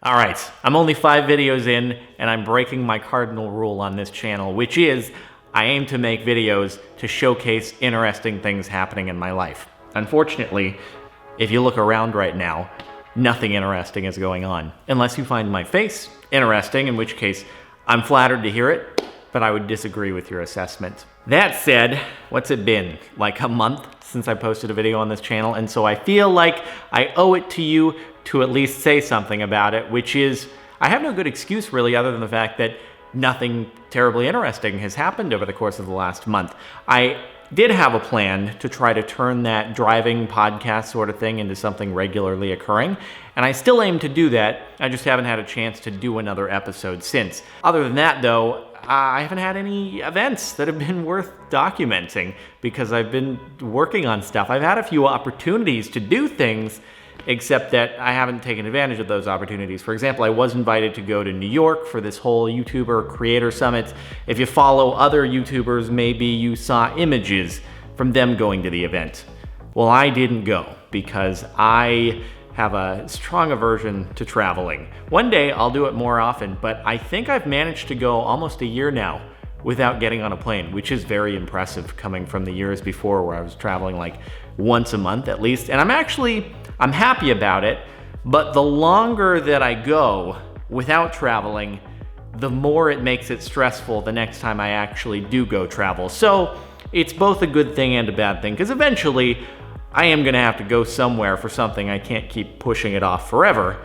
All right, I'm only 5 videos in, and I'm breaking my cardinal rule on this channel, which is I aim to make videos to showcase interesting things happening in my life. Unfortunately, if you look around right now, nothing interesting is going on. Unless you find my face interesting, in which case I'm flattered to hear it, but I would disagree with your assessment. That said, what's it been? Like a month since I posted a video on this channel, and so I feel like I owe it to you to at least say something about it, which is, I have no good excuse really other than the fact that nothing terribly interesting has happened over the course of the last month. I did have a plan to try to turn that driving podcast sort of thing into something regularly occurring, and I still aim to do that. I just haven't had a chance to do another episode since. Other than that though, I haven't had any events that have been worth documenting because I've been working on stuff. I've had a few opportunities to do things, except that I haven't taken advantage of those opportunities. For example, I was invited to go to New York for this whole YouTuber Creator Summit. If you follow other YouTubers, maybe you saw images from them going to the event. Well, I didn't go because I have a strong aversion to traveling. One day I'll do it more often, but I think I've managed to go almost a year now without getting on a plane, which is very impressive coming from the years before where I was traveling like once a month at least. And I'm happy about it, but the longer that I go without traveling, the more it makes it stressful the next time I actually do go travel. So it's both a good thing and a bad thing, because eventually I am gonna have to go somewhere for something. I can't keep pushing it off forever.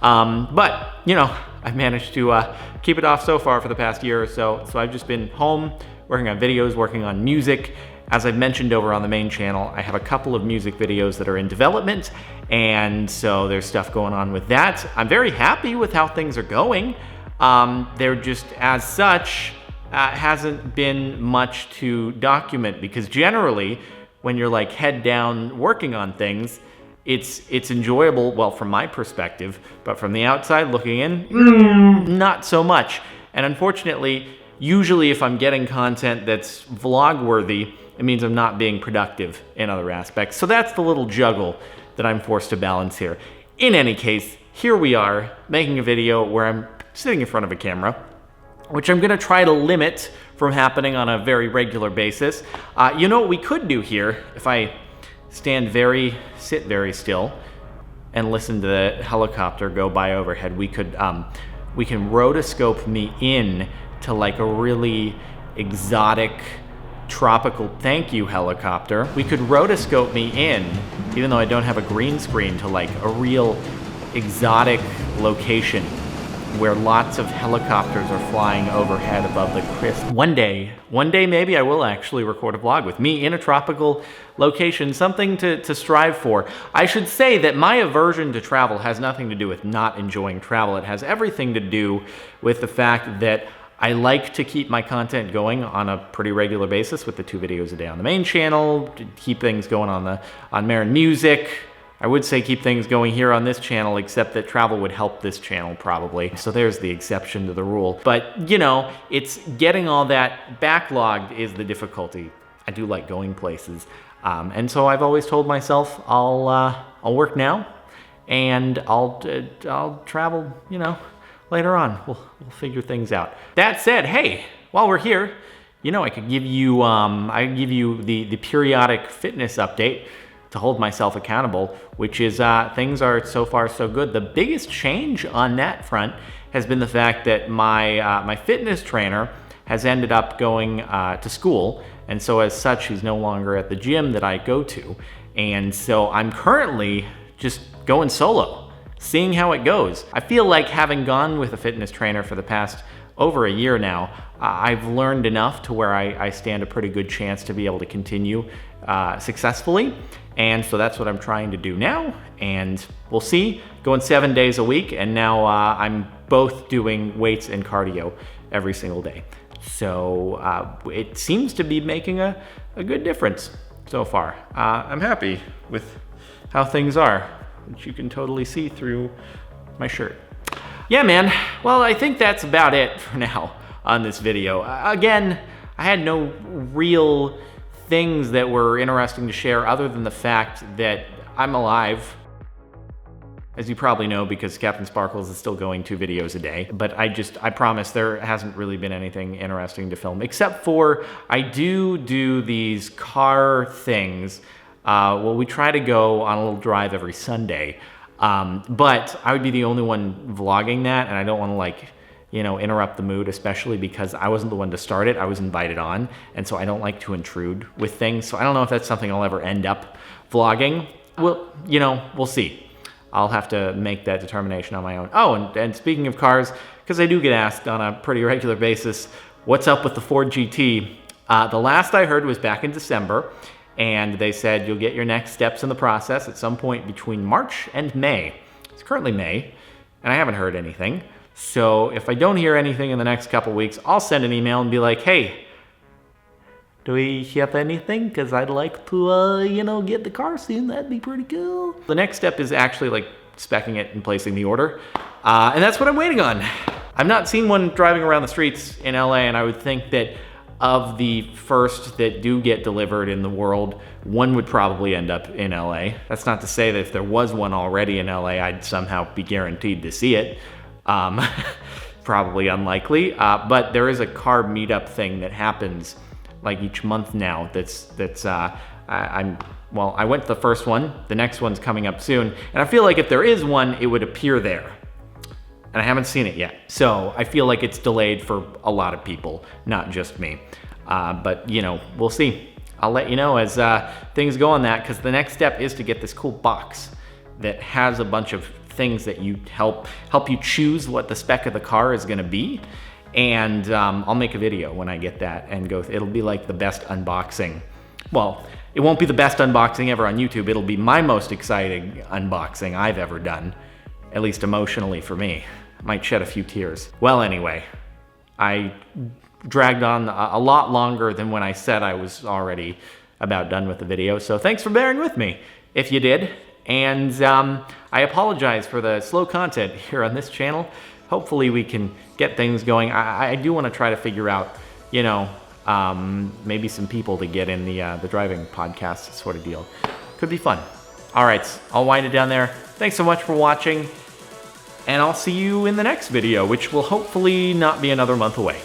But, you know, I've managed to keep it off so far for the past year or so. So I've just been home, working on videos, working on music. As I've mentioned over on the main channel, I have a couple of music videos that are in development, and so there's stuff going on with that. I'm very happy with how things are going. They're just, as such, hasn't been much to document, because generally, when you're like head down working on things, it's enjoyable, well, from my perspective, but from the outside looking in, not so much. And unfortunately, usually if I'm getting content that's vlog-worthy, it means I'm not being productive in other aspects. So that's the little juggle that I'm forced to balance here. In any case, here we are making a video where I'm sitting in front of a camera, which I'm gonna try to limit from happening on a very regular basis. You know what we could do here, if I sit very still and listen to the helicopter go by overhead, we can rotoscope me in to like a really exotic tropical, thank you helicopter. We could rotoscope me in, even though I don't have a green screen, to like a real exotic location where lots of helicopters are flying overhead above the crisp. One day maybe I will actually record a vlog with me in a tropical location, something to strive for. I should say that my aversion to travel has nothing to do with not enjoying travel. It has everything to do with the fact that I like to keep my content going on a pretty regular basis with the 2 videos a day on the main channel, to keep things going on Maron Music. I would say keep things going here on this channel, except that travel would help this channel probably. So there's the exception to the rule. But, you know, it's getting all that backlogged is the difficulty. I do like going places. And so I've always told myself I'll work now and I'll travel, you know, later on. We'll figure things out. That said, hey, while we're here, you know, I could give you the periodic fitness update to hold myself accountable, which is things are so far so good. The biggest change on that front has been the fact that my fitness trainer has ended up going to school, and so as such, he's no longer at the gym that I go to, and so I'm currently just going solo, seeing how it goes. I feel like having gone with a fitness trainer for the past over a year now, I've learned enough to where I stand a pretty good chance to be able to continue successfully. And so that's what I'm trying to do now, and we'll see. Going 7 days a week, and now I'm both doing weights and cardio every single day. So it seems to be making a good difference so far. I'm happy with how things are, which you can totally see through my shirt. Yeah, man. Well, I think that's about it for now on this video. Again, I had no real things that were interesting to share other than the fact that I'm alive. as you probably know, because Captain Sparkles is still going 2 videos a day. But I promise there hasn't really been anything interesting to film, except for I do these car things. Well, we try to go on a little drive every Sunday, but I would be the only one vlogging that, and I don't want to, like, you know, interrupt the mood, especially because I wasn't the one to start it. I was invited on, and so I don't like to intrude with things. So I don't know if that's something I'll ever end up vlogging. Well, you know, we'll see. I'll have to make that determination on my own. Oh, and speaking of cars, because I do get asked on a pretty regular basis, what's up with the Ford GT? The last I heard was back in December, and they said you'll get your next steps in the process at some point between March and May. It's currently May, and I haven't heard anything. So if I don't hear anything in the next couple weeks, I'll send an email and be like, hey, do we have anything? Because I'd like to, you know, get the car soon. That'd be pretty cool. The next step is actually, like, speccing it and placing the order. And that's what I'm waiting on. I've not seen one driving around the streets in LA, and I would think that of the first that do get delivered in the world, one would probably end up in LA. That's not to say that if there was one already in LA, I'd somehow be guaranteed to see it. Probably unlikely, but there is a car meetup thing that happens like each month now. I went to the first one, the next one's coming up soon, and I feel like if there is one, it would appear there. And I haven't seen it yet. So I feel like it's delayed for a lot of people, not just me. But you know, we'll see. I'll let you know as things go on that, because the next step is to get this cool box that has a bunch of things that you help you choose what the spec of the car is gonna be. And I'll make a video when I get that and go, it'll be like the best unboxing. Well, it won't be the best unboxing ever on YouTube. It'll be my most exciting unboxing I've ever done, at least emotionally for me. Might shed a few tears. Well, anyway, I dragged on a lot longer than when I said I was already about done with the video. So thanks for bearing with me, if you did. And I apologize for the slow content here on this channel. Hopefully we can get things going. I do want to try to figure out, you know, maybe some people to get in the driving podcast sort of deal. Could be fun. All right, I'll wind it down there. Thanks so much for watching, and I'll see you in the next video, which will hopefully not be another month away.